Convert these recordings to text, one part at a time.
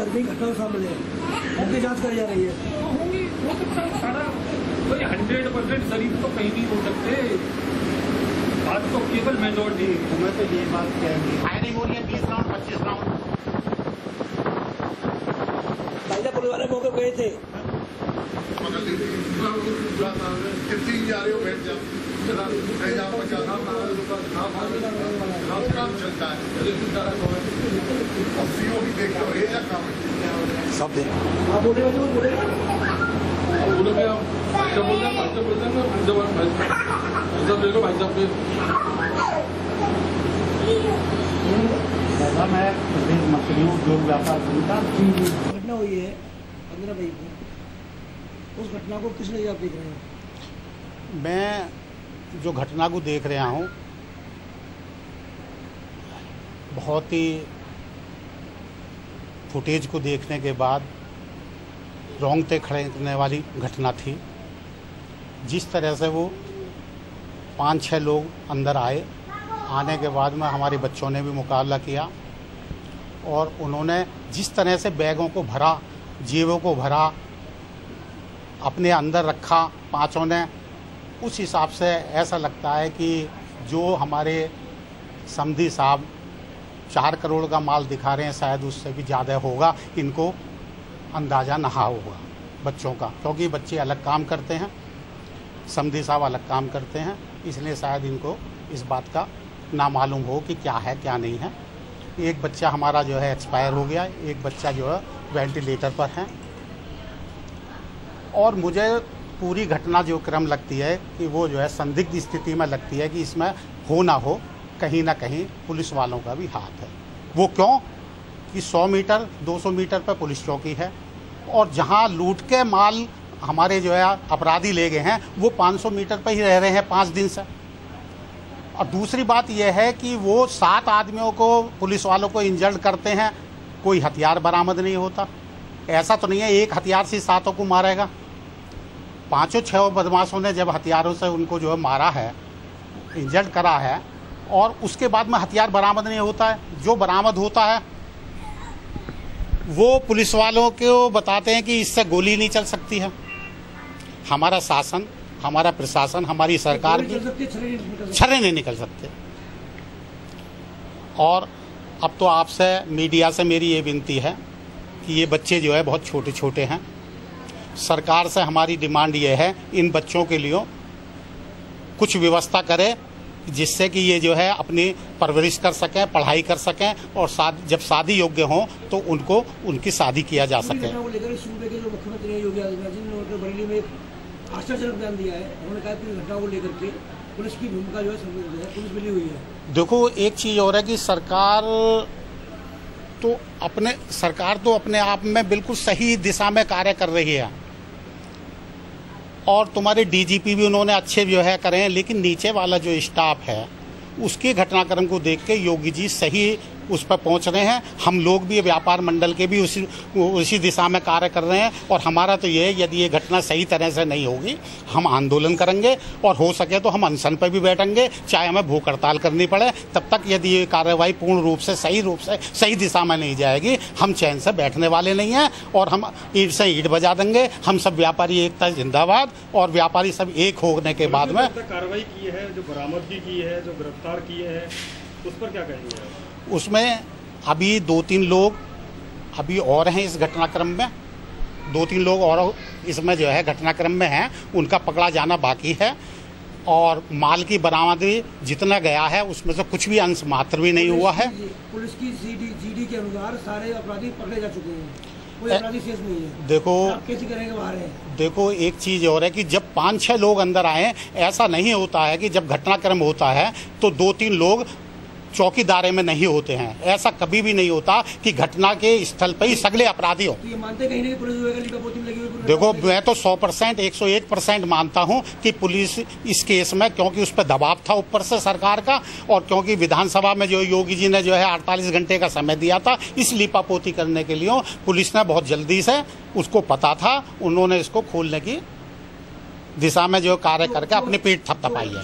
पर भी घटना सामने है, उनकी जांच करी जा रही है। होंगी वो तो सारा 100% शरीफ तो कहीं नहीं हो सकते। बात तो केवल मेजोरिटी हमें तो ये बात कहेंगे फायरिंग हो रही है 20 राउंड 25 राउंड। पुलिस वाले मौके गए थे, कितनी जा रहे हो बैठ जाओ चलता है भी देखा सब देख बोले मैं मछलियों उद्योग व्यापार घटना हुई है 15 मई को, उस घटना को किस नजर आप देख रहे हैं? मैं जो घटना को देख रहा हूँ बहुत ही फुटेज को देखने के बाद रोंगटे खड़े करने वाली घटना थी। जिस तरह से वो 5-6 लोग अंदर आए, आने के बाद में हमारे बच्चों ने भी मुकाबला किया और उन्होंने जिस तरह से बैगों को भरा, जेबों को भरा, अपने अंदर रखा पांचों ने, उस हिसाब से ऐसा लगता है कि जो हमारे समधी साहब 4 करोड़ का माल दिखा रहे हैं शायद उससे भी ज़्यादा होगा। इनको अंदाज़ा नहा होगा बच्चों का, क्योंकि बच्चे अलग काम करते हैं, समधी साहब अलग काम करते हैं, इसलिए शायद इनको इस बात का ना मालूम हो कि क्या है क्या नहीं है। एक बच्चा हमारा जो है एक्सपायर हो गया, एक बच्चा जो है वेंटिलेटर पर है। और मुझे पूरी घटना जो क्रम लगती है कि वो जो है संदिग्ध स्थिति में लगती है कि इसमें हो ना हो कहीं ना कहीं पुलिस वालों का भी हाथ है। वो क्यों कि 100 मीटर 200 मीटर पर पुलिस चौकी है और जहां लूट के माल हमारे जो है अपराधी ले गए हैं वो 500 मीटर पर ही रह रहे हैं 5 दिन से। और दूसरी बात यह है कि वो 7 आदमियों को पुलिस वालों को इंजर्ड करते हैं, कोई हथियार बरामद नहीं होता। ऐसा तो नहीं है एक हथियार से 7 को मारेगा। 5-6 बदमाशों ने जब हथियारों से उनको जो है मारा है, इंजर्ड करा है, और उसके बाद में हथियार बरामद नहीं होता है। जो बरामद होता है वो पुलिस वालों को बताते हैं कि इससे गोली नहीं चल सकती है। हमारा शासन, हमारा प्रशासन, हमारी सरकार की छर्रे नहीं निकल सकते। और अब तो आपसे मीडिया से मेरी ये विनती है कि ये बच्चे जो है बहुत छोटे छोटे हैं। सरकार से हमारी डिमांड ये है इन बच्चों के लिए कुछ व्यवस्था करे जिससे कि ये जो है अपनी परवरिश कर सकें, पढ़ाई कर सकें और जब शादी योग्य हों तो उनको उनकी शादी किया जा सके। सूबे के जो मुख्यमंत्री योगी आदित्यनाथ जी ने बरेली में आश्चर्यजनक बयान दिया है। उन्होंने कहा कि घटना को लेकर के पुलिस की भूमिका जो है पुलिस मिली हुई है। देखो एक चीज़ और है कि सरकार तो अपने आप में बिल्कुल सही दिशा में कार्य कर रही है और तुम्हारे डीजीपी भी उन्होंने अच्छे जो है करे हैं, लेकिन नीचे वाला जो स्टाफ है उसके घटनाक्रम को देख के योगी जी सही उस पर पहुंच रहे हैं। हम लोग भी व्यापार मंडल के भी उसी दिशा में कार्य कर रहे हैं और हमारा तो ये है यदि ये घटना सही तरह से नहीं होगी हम आंदोलन करेंगे और हो सके तो हम अनशन पर भी बैठेंगे, चाहे हमें भूख हड़ताल करनी पड़े। तब तक यदि ये कार्रवाई पूर्ण रूप से सही दिशा में नहीं जाएगी हम चैन से बैठने वाले नहीं हैं और हम ईंट से ईंट बजा देंगे। हम सब व्यापारी एकता जिंदाबाद। और व्यापारी सब एक होने के बाद में कार्रवाई की है, जो बरामदगी की है, जो गिरफ्तार किए हैं, उस पर क्या कहेंगे? उसमें अभी 2-3 लोग अभी और हैं इस घटनाक्रम में, 2-3 लोग और इसमें जो है घटनाक्रम में हैं, उनका पकड़ा जाना बाकी है। और माल की बरामदगी जितना गया है उसमें से कुछ भी अंश मात्र भी नहीं हुआ है। पुलिस की जीडी के अनुसार सारे अपराधी पकड़े जा चुके हैं, कोई अपराधी शेष नहीं है। देखो कैसे करेंगे बाहर है। देखो एक चीज और है कि जब 5-6 लोग अंदर आए, ऐसा नहीं होता है कि जब घटनाक्रम होता है तो 2-3 लोग चौकीदारे में नहीं होते हैं। ऐसा कभी भी नहीं होता कि घटना के स्थल पर ही सगले अपराधी हो। तो ये मानते कहीं नहीं कि पुलिस लगी हुई? देखो मैं तो 100% 101% मानता हूं कि पुलिस इस केस में, क्योंकि उस पर दबाव था ऊपर से सरकार का और क्योंकि विधानसभा में जो योगी जी ने जो है 48 घंटे का समय दिया था इस लिपापोती करने के लिए, पुलिस ने बहुत जल्दी से, उसको पता था, उन्होंने इसको खोलने की दिशा में जो कार्य करके अपनी पीठ थपथपाई है।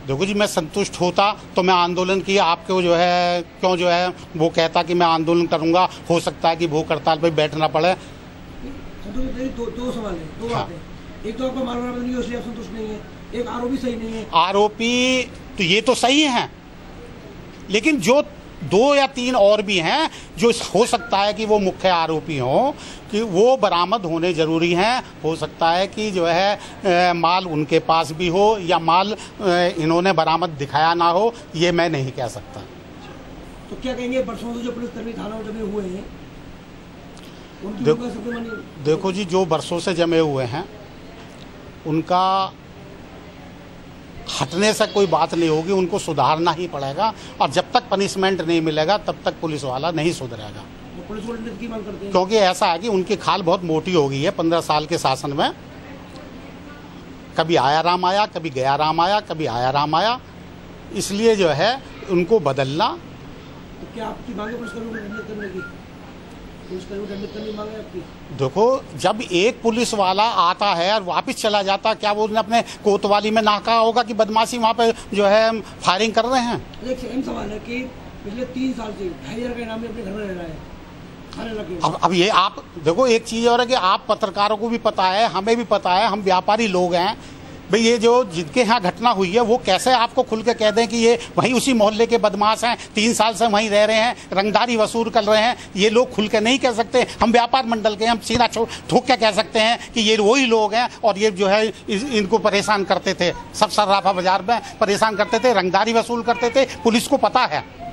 देखो जी, मैं संतुष्ट होता तो मैं आंदोलन की आपको जो है क्यों जो है वो कहता कि मैं आंदोलन करूंगा। हो सकता है कि भूख हड़ताल पे बैठना पड़े। संतुष्ट नहीं, दो सवाल है, दो हाँ। बातें। एक तो आपका माल बरामद नहीं हो इसलिए आप संतुष्ट नहीं है, एक आरोपी सही नहीं है। आरोपी तो ये तो सही हैं, लेकिन जो 2 या 3 और भी हैं जो हो सकता है कि वो मुख्य आरोपी हों, कि वो बरामद होने जरूरी हैं। हो सकता है कि जो है माल उनके पास भी हो या माल इन्होंने बरामद दिखाया ना हो, ये मैं नहीं कह सकता। तो क्या कहेंगे बरसों से जो पुलिसकर्मी थाना में जमे हुए हैं उनकी देखो- भूमिका सबसे मानी? देखो जी, जो बरसों से जमे हुए हैं उनका हटने से कोई बात नहीं होगी, उनको सुधारना ही पड़ेगा। और जब तक पनिशमेंट नहीं मिलेगा तब तक पुलिस वाला नहीं सुधरेगा। वो पुलिस वाले की मांग करते हैं क्योंकि ऐसा है कि उनकी खाल बहुत मोटी हो गई है 15 साल के शासन में। कभी आया राम आया, कभी गया राम आया, कभी आया राम आया। इसलिए जो है उनको बदलना। तो क्या आपकी मांग है पुलिसकर्मियों को दंडित करने की? पुलिसकर्मियों को दंडित करने की मांग है आपकी? देखो, जब एक पुलिस वाला आता है और वापस चला जाता, क्या वो अपने कोतवाली में ना कहा होगा कि बदमाशी वहाँ पे जो है फायरिंग कर रहे हैं? एक अहम सवाल है कि पिछले 3 साल से 2,500 का इनाम में अपने घर में रह रहा है, खाने लगे। अब ये आप देखो, एक चीज़ और है कि आप पत्रकारों को भी पता है, हमें भी पता है, हम व्यापारी लोग हैं भाई। ये जो जिनके यहाँ घटना हुई है वो कैसे आपको खुल के कह दें कि ये वहीं उसी मोहल्ले के बदमाश हैं, 3 साल से वहीं रह रहे हैं, रंगदारी वसूल कर रहे हैं। ये लोग खुल के नहीं कह सकते। हम व्यापार मंडल के, हम सीना ठोक के कह सकते हैं कि ये वही लोग हैं और ये जो है इनको परेशान करते थे, सब सर्राफा बाजार में परेशान करते थे, रंगदारी वसूल करते थे। पुलिस को पता है।